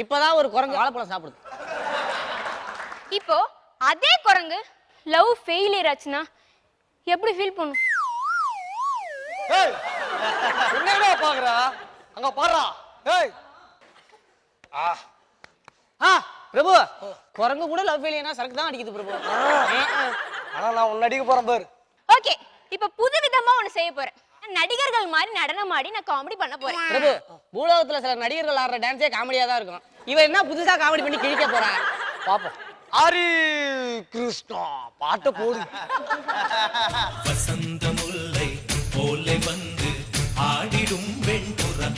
இப்பதான் ஒரு குரங்கு வாழைப்பழம் சாப்பிடுது. இப்போ அதே குரங்கு லவ் ஃபெயிலியர் ஆச்சுன்னா எப்படி ஃபீல் பண்ணும்? என்னடா பாக்குறா? அங்க பாறா. ஏய். பிரபு, குரங்கு கூட லவ் ஃபெயிலியர்னா சரக்கு தான் அடிக்குது பிரபு. ஆனா நான் உன்ன அடிக்க போறேன் பாரு. ஓகே, இப்போ புதுவிதமா ஒன்னு செய்ய போறேன். நடிகர்கள் மாதிரி நடனம் ஆடி நான் காமெடி பண்ண போறேன். பிரபு, பூலோகத்துல சில நடிகர்கள் ஆடுற டான்ஸே காமெடியா தான் இருக்கும். இவன் என்ன புதுசா காமெடி பண்ணி கிழிக்க போறான்? பாப்போம். ஹரி கிருஷ்ணா பாட்டு போடு. வசந்த முல்லை போலே வந்து ஆடிடும் வெண்புறா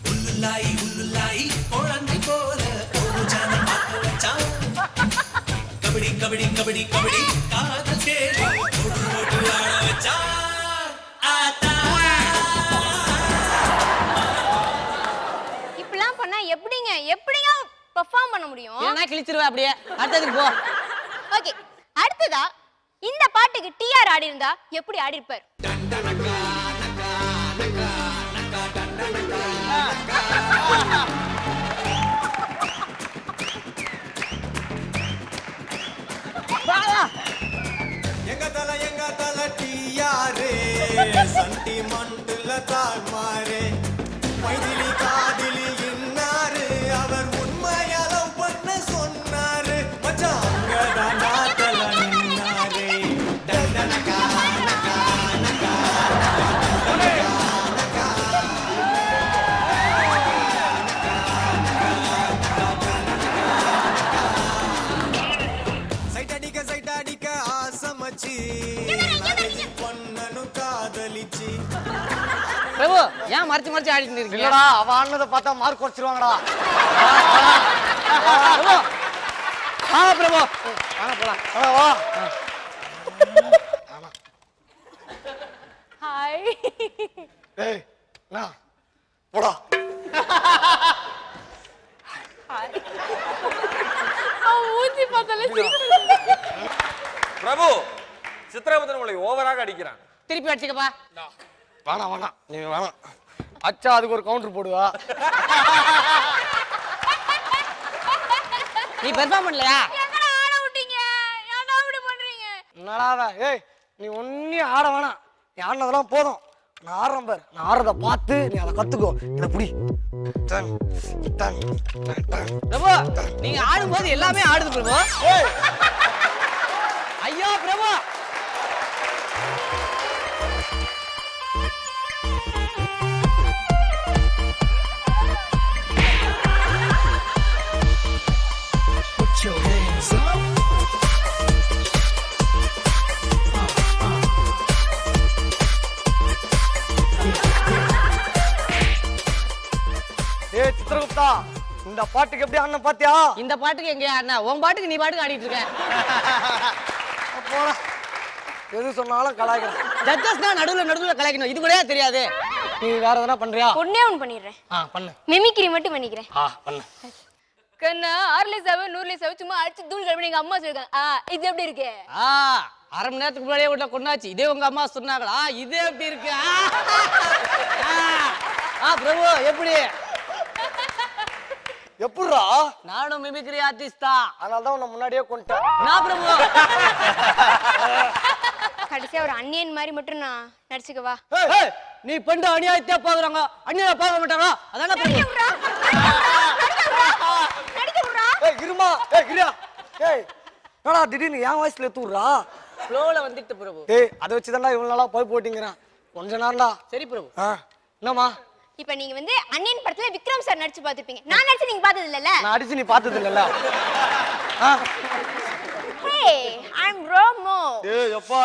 உள்ளுலாய் உள்ளுலாய் குழந்தை போல ஒரு ஜனம் பார்க்க வச்சான். கபடி கபடி கபடி கபடி காதல் கேடு ஓடு ஓடு ஆட வச்சான். இப்படிலாம் பண்ணா எப்படிங்க பெர்ஃபார்ம் பண்ண முடியும்? ஏன்னா கிழிச்சிருவேன் அப்படியே. அடுத்ததுக்கு போ. ஓகே, அடுத்ததா இந்த பாட்டுக்கு டிஆர் ஆடி இருந்தா எப்படி ஆடி இருப்பார்? எங்க தல டிஆர் சென்டிமெண்ட்ல தாழ்மாரே மைதிலி காதிலி இன்னாரு அவர் உண்மையா லவ் பண்ண சொன்னாரு மச்சான் அங்கதான் நாத்தல நின்னாரே டண்டனகா நகா நகா சைட் அடிக்க ஆசமச்சி பொன்னனு காதலிச்சி. பிரபு, ஏன் மறைச்சு மறைச்சு ஆடிட்டு இருக்கீங்க? இல்லடா, அவ ஆடுனத பார்த்தா மார்க் குறைச்சிருவாங்கடா. பிரபு, வாங்க போலாம். வா. ஹாய். ஏய், நா போடா. ஹாய். மூஞ்சி பார்த்தாலே பிரபு, சித்ராபுத்திரன் உங்களை ஓவராக அடிக்கிறான். திருப்பி அடிச்சுக்கப்பா. வேணாம் நீ வேணாம். அச்சா அதுக்கு ஒரு கவுண்டர் போடுவா. நீ பெர்ஃபார்ம் பண்ணலையா? எங்கடா ஆட விட்டீங்க? ஏன்டா இப்படி பண்றீங்க? என்னடா ஏய், நீ ஒன்னும் ஆட வேணாம். நீ ஆடினதெல்லாம் போதும். நான் ஆடுறேன் பாரு. நான் ஆடுறத பார்த்து நீ அதை கத்துக்கோ. இதை புடி. பிரபு, நீங்க ஆடும்போது எல்லாமே ஆடுது பிரபு. ஐயோ பிரபு, ஏய் சித்ரகுப்தா, இந்த பாட்டுக்கு எப்படி ஆடணும் பாத்தியா? இந்த பாட்டுக்கு எங்க ஆடினா? உன் பாட்டுக்கு நீ பாட்டுக்கு ஆடிட்டு இருக்க. போடா. எது சொன்னாலும் கலாய்க்கிறேன். ஜட்ஜஸ்னா நடுவுல கலாய்க்கணும். இது கூட தெரியாது. நீ வேற எதனா பண்றியா? ஒண்ணே ஒன்னு பண்ணிடுறேன். பண்ணு. மிமிக்ரி மட்டும் பண்ணிக்கிறேன். பண்ணு. கண்ணா 6 100 சும்மா அடிச்சு தூள் கலப்பி எங்க அம்மா சொல்லிருக்காங்க. இது எப்படி இருக்கு? அரை மணி நேரத்துக்கு முன்னாடியே வீட்டுல கொண்டாச்சு. இதே உங்க அம்மா சொன்னாங்களா? இது எப்படி இருக்கு? பிரபு, எப்படி எப்படிரா? நானும் மிமிக்ரி ஆர்டிஸ்ட் தான். அதனால தான் உன்னை முன்னாடியே கொண்டுட்டேன். நான் பிரபு கடைசியா ஒரு அன்னியன் மாதிரி மட்டும் நான் நடிச்சுக்கவா? நீ பண்ற அநியாயத்தையே பாக்குறாங்க, அநியாய பார்க்க மாட்டாங்க. அதான பிரபு. இருமா. இருடா. என்னடா திடீர்னு என் வாய்ஸ்ல தூடுறா? ஃப்ளோல வந்துட்டு பிரபு. அதை வச்சுதான்டா இவ்வளவு நாளா போய் போட்டிங்கிறேன். கொஞ்ச நேரம்டா. சரி பிரபு. என்னம்மா? இப்ப நீங்க வந்து அன்னியன் படத்துல விக்ரம் சார் நடிச்சு பாத்துப்பீங்க. நான் நடிச்சு நீங்க பார்த்தது இல்லல? நான் அடிச்சு நீ பார்த்தது இல்லல? Hey, I'm Romo. எப்பா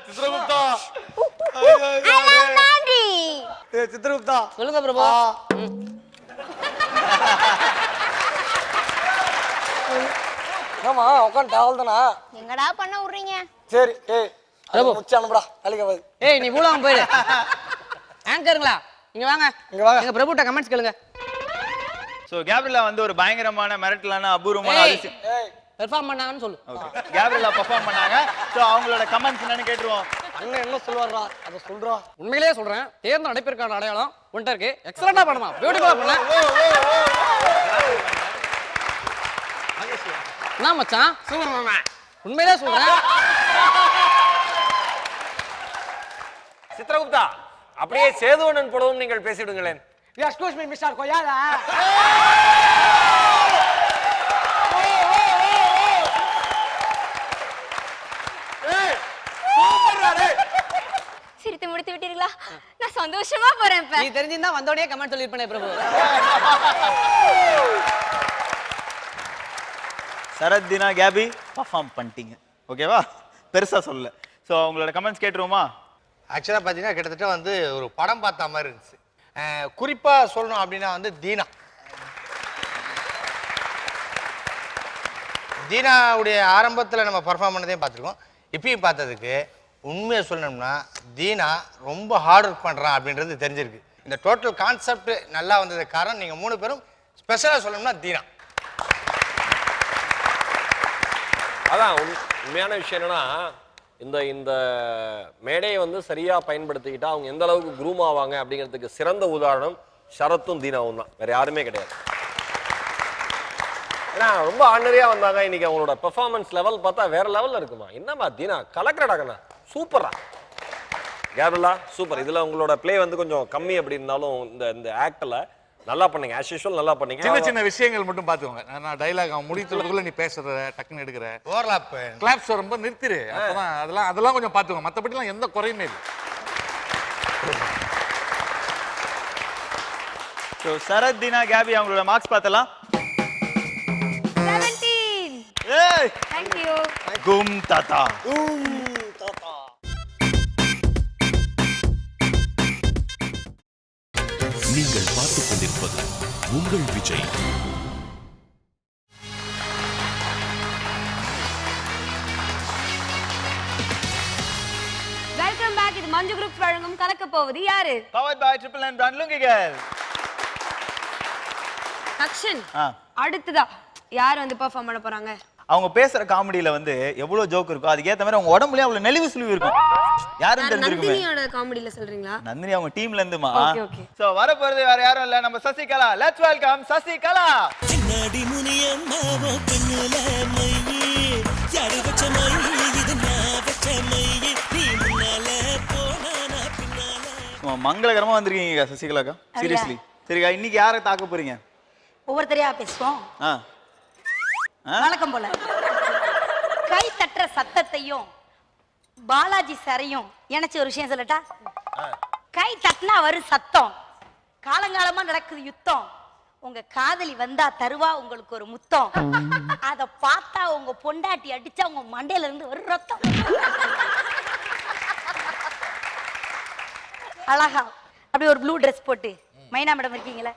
சித்ரகுப்தா. நாண்டி. சித்ரகுப்தா. சொல்லுங்க பிரபு. ஆமா, உட்காந்து அவ்வளவுதானா? எங்கடா பண்ண விடுறீங்க? சரி. பிரபு முச்சு அனுப்புடா. தலைக்கு நீ பூலாங்க போயிடு. ஆங்கருங்களா, இங்க வாங்க. எங்க பிரபுட்ட கமெண்ட்ஸ் கேளுங்க. சோ கேப்ரியலா வந்து ஒரு பயங்கரமான மிரட்டலான அபூர்வமான அதிசயம் பெர்ஃபார்ம் பண்ணாங்கன்னு சொல்லு. ஓகே, கேப்ரியலா பெர்ஃபார்ம் பண்ணாங்க. சோ அவங்களோட கமெண்ட்ஸ் என்னன்னு கேட்டுருவோம். அண்ணன் என்ன சொல்லுவாரா அதை சொல்றா. உண்மையிலேயே சொல்றேன், தேர்ந்த நடிப்பிற்கான அடையாளம் உன்ட்ட இருக்கு. எக்ஸலண்டா பண்ணுமா, பியூட்டிஃபுல்லா பண்ண. என்ன மச்சான் சூப்பர் மாமா, உண்மையிலேயே சொல்றேன். சித்ரகுப்தா, அப்படியே சேதுவண்ணன் படவும் நீங்கள் பேசிடுங்களேன். எக்ஸ்கியூஸ் மீ மிஸ்டர் கொய்யாலா. சிரித்து முடித்து விட்டீர்களா? நான் சந்தோஷமா போறேன். நீ தெரிஞ்சிருந்தா வந்தோடனே கமெண்ட் சொல்லிருப்பேனே பிரபு. சரத் தினா கேபி பர்ஃபார்ம் பண்ணிட்டீங்க, ஓகேவா? பெருசா சொல்லல. ஸோ உங்களோட கமெண்ட்ஸ் கேட்டுருவோமா? ஆக்சுவலாக பார்த்தீங்கன்னா கிட்டத்தட்ட வந்து ஒரு படம் பார்த்த மாதிரி இருந்துச்சு. குறிப்பாக சொல்லணும் அப்படின்னா வந்து தீனாவுடைய ஆரம்பத்தில் நம்ம பர்ஃபார்ம் பண்ணதையும் பார்த்துருக்கோம். இப்பயும் பார்த்ததுக்கு உண்மையை சொல்லணும்னா தீனா ரொம்ப ஹார்ட் ஒர்க் பண்ணுறான் அப்படின்றது தெரிஞ்சிருக்கு. இந்த டோட்டல் கான்செப்ட் நல்லா வந்ததுக்கு காரணம் நீங்கள் 3 பேரும் ஸ்பெஷலாக சொல்லணும்னா தீனா. அதான் உண்மையான விஷயம் என்னன்னா, இந்த மேடையை வந்து சரியா பயன்படுத்திக்கிட்டா அவங்க எந்த அளவுக்கு குரூம் ஆவாங்க அப்படிங்கிறதுக்கு சிறந்த உதாரணம் சரத்தும் தீனாவும் தான், வேற யாருமே கிடையாது. ஏன்னா ரொம்ப ஆர்டினரியா வந்தாங்க. இன்னைக்கு அவங்களோட பெர்ஃபார்மன்ஸ் லெவல் பார்த்தா வேற லெவல்ல இருக்குமா. என்னமா தீனா கலக்கிறடாக்கண்ணா, சூப்பரா. Gabriela super. இதுல உங்களோட பிளே வந்து கொஞ்சம் கம்மி அப்படி இருந்தாலும் இந்த ஆக்ட்ல நல்லா பண்ணீங்க. ஆஸ் யூஷுவல் நல்லா பண்ணீங்க. சின்ன சின்ன விஷயங்கள் மட்டும் பாத்துக்கோங்க. நான் டைலாக் அவன் முடிக்கிறதுக்குள்ள நீ பேசுற டக்குன்னு எடுக்கிற ஓவர்லாப் கிளாப்ஸ் வரும்போது நிறுத்திரு. அப்பதான் அதெல்லாம் கொஞ்சம் பாத்துக்கோங்க. மத்தபடிலாம் எந்த குறையுமே இல்லை. ஸோ சரத் தினா கேபி அவங்களோட மார்க்ஸ் பார்த்தலாம். 17. ஏய் Thank you. கும் தாத்தா. நீங்கள் பார்த்துக் கொண்டிருப்பது உங்கள் விஜய். Welcome back. இது மஞ்சு குரூப் வழங்கும் கலக்க போவது யாரு? Powered by triple nine brand லுங்கிகள். அக்ஷன். அடுத்ததா யார் வந்து பெர்ஃபார்ம் பண்ண போறாங்க? அவங்க பேசுற காமெடியில வந்து எவ்வளவு ஜோக் இருக்கும், அதுக்கு ஏத்த மாதிரி அவங்க உடம்புலயே அவ்வளவு நெளிவு சுழிவு இருக்கும். யாரும் தெரிஞ்சிருக்குமே. நந்தினியோட காமெடியில சொல்றீங்களா? நந்தினி அவங்க டீம்ல இருந்துமா. ஓகே. சோ வர போறது வேற யாரும் இல்ல, நம்ம சசிகலா. Let's welcome Sasikala. சின்னடி முனியம்மாவோ கண்ணுல மையே யாரு வச்ச மையே இது நான் வச்ச மையே நீ முன்னால போனா நான் பின்னால. மங்களகரமா வந்திருக்கீங்க சசிகலாக்கா. சீரியஸ்லி. சரிக்கா, இன்னைக்கு யாரை தாக்க போறீங்க? ஒவ்வொருத்தரையா பேசுவோம். வணக்கம் போல. கை தட்டுற சத்தத்தையும் பாலாஜி சரையும் எனக்கு ஒரு விஷயம் சொல்லட்டா. கை தட்டினா வரும் சத்தம். காலங்காலமா நடக்குது யுத்தம். உங்க காதலி வந்தா தருவா உங்களுக்கு ஒரு முத்தம். அத பார்த்தா உங்க பொண்டாட்டி அடிச்சா உங்க மண்டையில இருந்து ஒரு ரத்தம். அழகா அப்படி ஒரு ப்ளூ ட்ரெஸ் போட்டு மைனா மேடம் இருக்கீங்களா,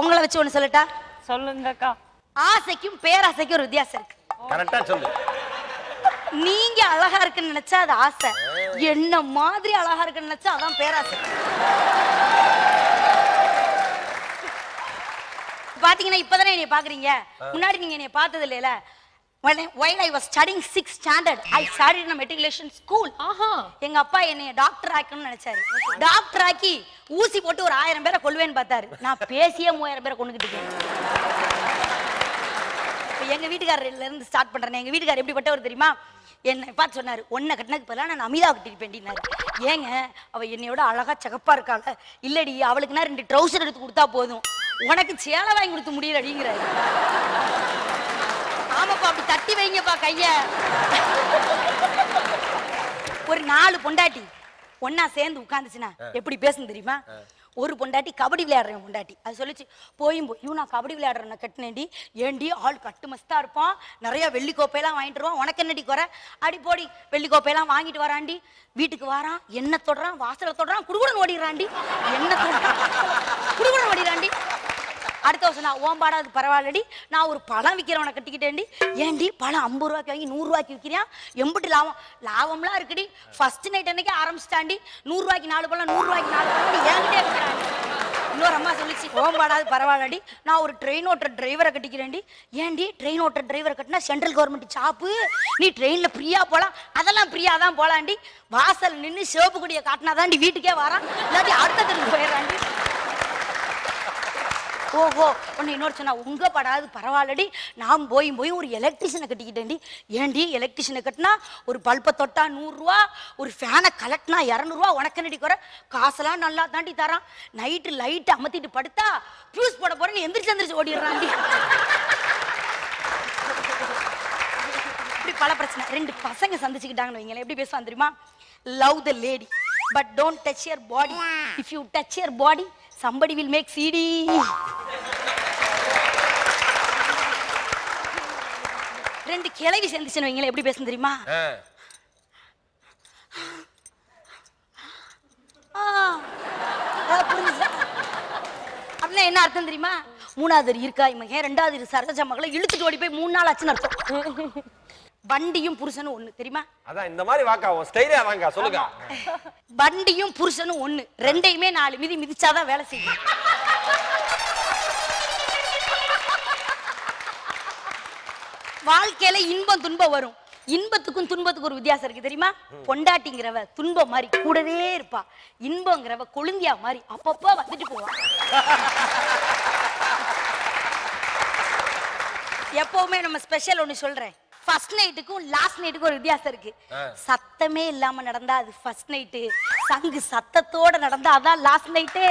உங்களை வச்சு ஒண்ணு சொல்லட்டா. சொல்லுங்கக்கா. ஆசைக்கும் பேராசைக்கும் ஒரு வித்தியாசம் இருக்கு. கரெக்டா சொல்லு. நீங்க அழகா இருக்குன்னு நினைச்சா அது ஆசை, என்ன மாதிரி அழகா இருக்குன்னு நினைச்சா அதான் பேராசை. பாத்தீங்கன்னா இப்பதானே என்னைய பாக்குறீங்க, முன்னாடி நீங்க என்னைய பார்த்தது இல்லையில. While I was studying 6th standard, I studied in a matriculation school. எங்க அப்பா என்னைய டாக்டர் ஆக்கணும்னு நினைச்சாரு. டாக்டர் ஆக்கி ஊசி போட்டு ஒரு 1000 பேரை கொல்லுவேன்னு பார்த்தாரு. நான் பேசியே 3000 பேரை கொண்டுகிட்டு. எங்க வீட்டுக்காரர்ல இருந்து ஸ்டார்ட் பண்றேன். எங்க வீட்டுக்காரர் எப்படிப்பட்டவர் தெரியுமா? என்னை பார்த்து சொன்னாரு, ஒன்ன கட்டினதுக்கு பதிலாக நான் அமிதா கட்டிருப்பேன்டினாரு. ஏங்க அவ என்னையோட அழகா சகப்பா இருக்காள. இல்லடி அவளுக்குன்னா 2 ட்ரௌசர் எடுத்து கொடுத்தா போதும், உனக்கு சேலை வாங்கி கொடுத்து முடியல அப்படிங்கிறாரு. ஆமாப்பா அப்படி தட்டி வைங்கப்பா கைய. ஒரு 4 பொண்டாட்டி ஒன்னா சேர்ந்து உட்காந்துச்சுன்னா எப்படி பேசுன்னு தெரியுமா? ஒரு பொண்டாட்டி கபடி விளையாடுறேன் பொண்டாட்டி அது சொல்லிச்சு, போயும் நான் கபடி விளையாடுறேன் கட்டினேன்டி. ஏண்டி ஆள் கட்டு மஸ்தா இருப்பான், நிறைய வெள்ளி கோப்பையெல்லாம் வாங்கிட்டு வருவான், உனக்கு என்னடி குறை? அடி போடி, வெள்ளி கோப்பையெல்லாம் வாங்கிட்டு வராண்டி. வீட்டுக்கு வரான், என்ன தொடுறான், வாசலை தொடுறான், குடுகுடன் ஓடிடுறாண்டி. என்ன குடுகுடன் ஓடிடுறாண்டி. அடுத்த வருஷம் நான் ஓம்பாடா அது பரவாயில்லடி, நான் ஒரு பழம் விற்கிறவனை கட்டிக்கிட்டேன்டி. ஏண்டி பழம் 50 ரூபாய்க்கு வாங்கி 100 ரூபாய்க்கு விற்கிறியா? எம்பிட்டு லாபம்லாம் இருக்குடி. ஃபர்ஸ்ட் நைட் அன்னைக்கு ஆரம்பிச்சிட்டாண்டி. 100 ரூபாய்க்கு 4 பழம், 100 ரூபாய்க்கு 4 பழம் என்கிட்டே விற்கிறாண்டி. இன்னொரு அம்மா சொல்லிச்சு ஓம்பாடாது பரவாயில்லடி, நான் ஒரு ட்ரெயின் ஓட்டுற டிரைவரை கட்டிக்கிறேன்டி. ஏன்டி ட்ரெயின் ஓட்டுற டிரைவரை கட்டினா சென்ட்ரல் கவர்மெண்ட் சாப்பு, நீ ட்ரெயின்ல ஃப்ரீயா போலாம். அதெல்லாம் ஃப்ரீயா தான் போலாண்டி, வாசல் நின்று சிவப்பு கொடியை காட்டினாதாண்டி வீட்டுக்கே வரான், இல்லாட்டி அடுத்த தெருக்கு போயிடறாண்டி. ஓஹோ ஒன்று இன்னொரு சொன்னா, உங்க படாது பரவாயில்லடி, நான் போய் ஒரு எலக்ட்ரிஷியனை கட்டிக்கிட்டேன்டி. ஏன்டி எலக்ட்ரிஷியனை கட்டினா ஒரு பல்பை தொட்டா 100 ரூபா, ஒரு ஃபேனை கலட்டினா 200 ரூபா, உனக்கு நடி குறை, காசெல்லாம் நல்லா தாண்டி தரான். நைட்டு லைட் அமர்த்திட்டு படுத்தா ஃபியூஸ் போட போறேன்னு எந்திரிச்சு ஓடிடுறாண்டி. இப்படி பல பிரச்சனை. 2 பசங்க சந்திச்சுக்கிட்டாங்கன்னு வைங்களேன், எப்படி பேசுவான் தெரியுமா? Love the lady but don't touch your body, if you touch your body somebody will make CD. ரெண்டு கிளவி சேர்ந்துச்சுன்னு வைங்களேன், எப்படி பேசும் தெரியுமா? அப்படின்னா என்ன அர்த்தம் தெரியுமா? 3வது இருக்கா இவங்க, 2வது சரஜா மகளை இழுத்துட்டு ஓடி போய் 3 நாள் ஆச்சுன்னு அர்த்தம். வண்டியும் புருஷனும் ஒண்ணு தெரியுமா? அதான் இந்த மாதிரி வாக்கா ஸ்டைலே வாங்க சொல்லுங்க. வண்டியும் புருஷனும் ஒண்ணு, ரெண்டையுமே 4 மிதி மிதிச்சாதான் வேலை செய்யும். வாழ்க்கையில இன்பம் துன்பம் வரும், இன்பத்துக்கும் துன்பத்துக்கும் ஒரு வித்தியாசம் இருக்கு தெரியுமா? பொண்டாட்டிங்கிறவ துன்பம் மாதிரி கூடவே இருப்பா, இன்பங்கிறவ கொழுந்தியா மாதிரி அப்பப்போ வந்துட்டு போவா. எப்பவுமே நம்ம ஸ்பெஷல் ஒண்ணு சொல்றேன், ஃபர்ஸ்ட் நைட்டுக்கும் லாஸ்ட் நைட்டுக்கும் ஒரு வித்தியாசம் இருக்கு. சத்தமே இல்லாம நடந்தா அது ஃபர்ஸ்ட் நைட்டு, சங்கு சத்தத்தோட நடந்தா அதான் லாஸ்ட் நைட்டு.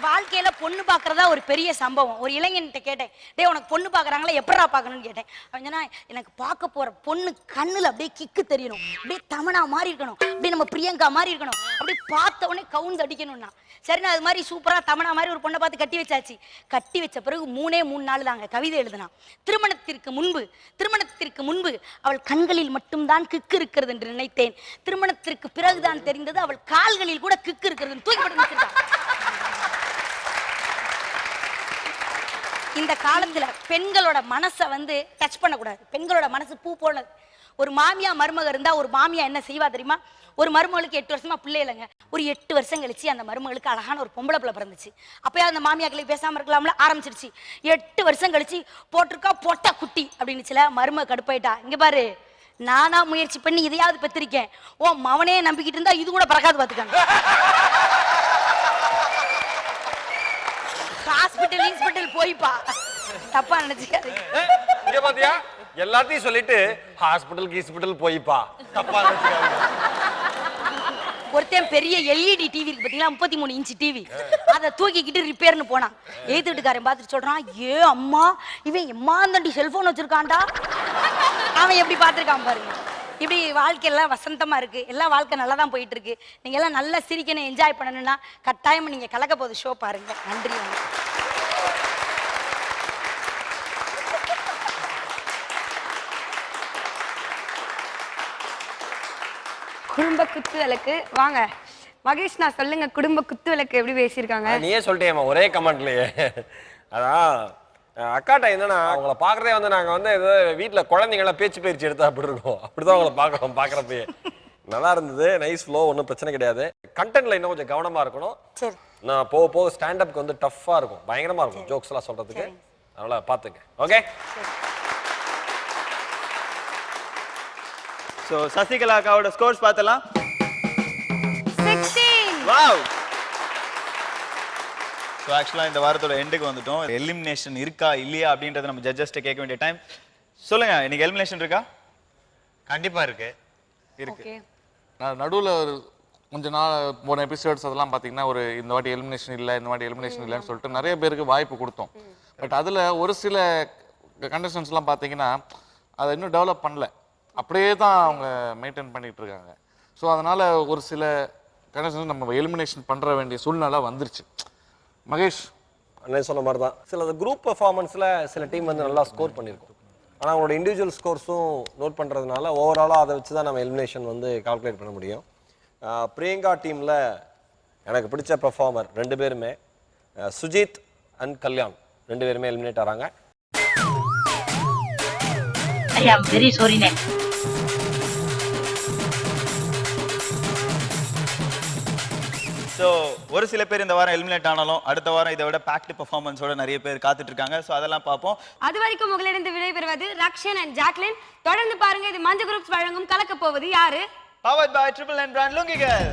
வாழ்க்கையில பொண்ணு பாக்குறதா ஒரு பெரிய சம்பவம். ஒரு இளைஞன்கிட்ட கேட்டேன், டேய் உனக்கு பொண்ணு பாக்குறாங்களா, எப்படா பாக்கணும்னு கேட்டேன். அவன் சொன்னா, எனக்கு பார்க்க போற பொண்ணு கண்ணுல அப்படியே கிக்கு தெரியணும், அப்படியே தமனா மாதிரி இருக்கணும், அப்படியே நம்ம பிரியங்கா மாதிரி இருக்கணும், அப்படியே பார்த்த உடனே கவுந்து அடிக்கணும்னா. சரி நான் அது மாதிரி சூப்பரா தமனா மாதிரி ஒரு பொண்ணை பார்த்து கட்டி வச்சாச்சு. கட்டி வச்ச பிறகு 3 நாள் தாங்க கவிதை எழுதுனா. திருமணத்திற்கு முன்பு அவள் கண்களில் மட்டும்தான் கிக்கு இருக்கிறது என்று நினைத்தேன், திருமணத்திற்கு பிறகுதான் தெரிந்தது அவள் கால்களில் கூட கிக்கு இருக்கிறது. தூக்கிப்பட்டு இந்த காலத்துல பெண்களோட மனசை டச் பண்ணக்கூடாது. பெண்களோட மனசு பூ போனது. ஒரு மாமியா மருமக இருந்தா ஒரு மாமியா என்ன செய்வா தெரியுமா? ஒரு மருமகளுக்கு 8 வருஷமா பிள்ளை இல்லைங்க, ஒரு 8 வருஷம் கழிச்சு அந்த மருமகளுக்கு அழகான ஒரு பொம்பளை பிள்ளை பிறந்துச்சு. அப்பயா அந்த மாமியாக்களை பேசாம இருக்கலாம்ல, ஆரம்பிச்சிருச்சு. 8 வருஷம் கழிச்சு போட்டிருக்கா பொட்டா குட்டி அப்படின்னுச்சுல, மருமக கடுப்பாயிட்டா. இங்க பாரு, நானா முயற்சி பண்ணி இதையாவது பெற்றிருக்கேன், ஓ மவனே நம்பிக்கிட்டு இருந்தா இது கூட பறக்காது பாத்துக்காங்க. ஹாஸ்பிட்டல் போய்ப்பா, தப்பா நினைச்சுக்காது. இங்க பாத்தியா, எல்லாத்தையும் சொல்லிட்டு ஹாஸ்பிட்டல் போய்ப்பா, தப்பா நினைச்சுக்காது. ஒருத்தன் பெரிய எல்இடி டிவி இருக்கு பாத்தீங்களா, 33 இன்ச் டிவி, அதை தூக்கிக்கிட்டு ரிப்பேர்னு போனான். எய்த்து வீட்டுக்காரன் பார்த்துட்டு சொல்றான், ஏ அம்மா இவன் எம்மாந்தண்டி செல்போன் வச்சிருக்கான்டா. அவன் எப்படி பார்த்துருக்கான் பாருங்க. இப்படி வாழ்க்கையெல்லாம் வசந்தமா இருக்கு, எல்லாம் வாழ்க்கை நல்லா தான் போயிட்டு இருக்கு. நீங்க எல்லாம் நல்லா சிரிக்கணும், என்ஜாய் பண்ணணும்னா கட்டாயம் நீங்க கலக்க போது ஷோ பாருங்க. நன்றி. குடும்ப குத்து விளக்கு வாங்க மகேஷ், நான் சொல்லுங்க, குடும்ப குத்து விளக்கு எப்படி பேசியிருக்காங்க? நீயே சொல்லிட்டேம்மா ஒரே கமெண்ட்லயே. அதான் அக்காட்ட என்னன்னா, அவங்கள பாக்குறதே நாங்க ஏதோ வீட்டுல குழந்தைங்கள பேச்சு பயிற்சி எடுத்தா அப்படி இருக்கும், அப்படிதான் அவங்கள பாக்குறோம். பாக்குறப்பயே நல்லா இருந்தது, நைஸ் ஃப்ளோ, ஒன்றும் பிரச்சனை கிடையாது. கண்டென்ட்ல இன்னும் கொஞ்சம் கவனமா இருக்கணும். சரி, நான் போக ஸ்டாண்ட் அப்க்கு டஃப்பா இருக்கும், பயங்கரமா இருக்கும் ஜோக்ஸ் எல்லாம் சொல்றதுக்கு, அதனால பாத்துங்க. ஓகே, சோ சசிகலா அக்காவோட ஸ்கோர்ஸ் பார்த்தலாம். 16. வாவ். சோ ஆக்சுவலா இந்த வாரத்தோட எண்டுக்கு வந்துட்டோம். எலிமினேஷன் இருக்கா இல்லையா அப்படின்றத நம்ம ஜட்ஜஸ்ட்ட கேட்க வேண்டிய டைம். சொல்லுங்க, இன்னைக்கு எலிமினேஷன் இருக்கா? கண்டிப்பா இருக்கு. நான் நடுவில் ஒரு கொஞ்ச நாள் போன எபிசோட்ஸ் அதெல்லாம் பார்த்தீங்கன்னா, ஒரு இந்த வாட்டி எலிமினேஷன் இல்லை, இந்த வாட்டி எலிமினேஷன் இல்லைன்னு சொல்லிட்டு நிறைய பேருக்கு வாய்ப்பு கொடுத்தோம். பட் அதில் ஒரு சில கண்டஸ்டன்ஸ்லாம் பார்த்தீங்கன்னா அதை இன்னும் டெவலப் பண்ணல, அப்படியே தான் அவங்க மெயின்டைன் பண்ணிட்டு இருக்காங்க. ஸோ அதனால ஒரு சில கண்டஸ்டன்ஸ் நம்ம எலிமினேஷன் பண்ணுற வேண்டிய சூழ்நிலை வந்துருச்சு. மகேஷ் அண்ணன் சொன்ன மாதிரி தான், சில குரூப் பெர்ஃபார்மன்ஸில் சில டீம் நல்லா ஸ்கோர் பண்ணியிருக்கோம். ஆனால் அவங்களோட இண்டிவிஜுவல் ஸ்கோர்ஸும் நோட் பண்ணுறதுனால ஓவராலாக அதை வச்சு தான் நம்ம எலிமினேஷன் கால்குலேட் பண்ண முடியும். பிரியங்கா டீமில் எனக்கு பிடிச்ச பெர்ஃபார்மர் 2 பேருமே, சுஜித் அண்ட் கல்யாண் 2 பேருமே எலிமினேட் ஆகிறாங்க. ஐ ஆம் வெரி சாரி. ஸோ ஒரு சில பேர் இந்த வாரம் எலிமினேட் ஆனாலும் அடுத்த வாரம் இதை விட பேக்டு பெர்ஃபார்மன்ஸோட நிறைய பேர் காத்துட்டு இருக்காங்க. ஸோ அதெல்லாம் பார்ப்போம். அது வரைக்கும் உங்களிடம் விடைபெறுவது ரக்ஷன் அண்ட் ஜாக்லின். தொடர்ந்து பாருங்க, இது மஞ்சள் குரூப்ஸ் வழங்கும் கலக்க போவது யாரு. Powered by Triple N brand லுங்கிகள்.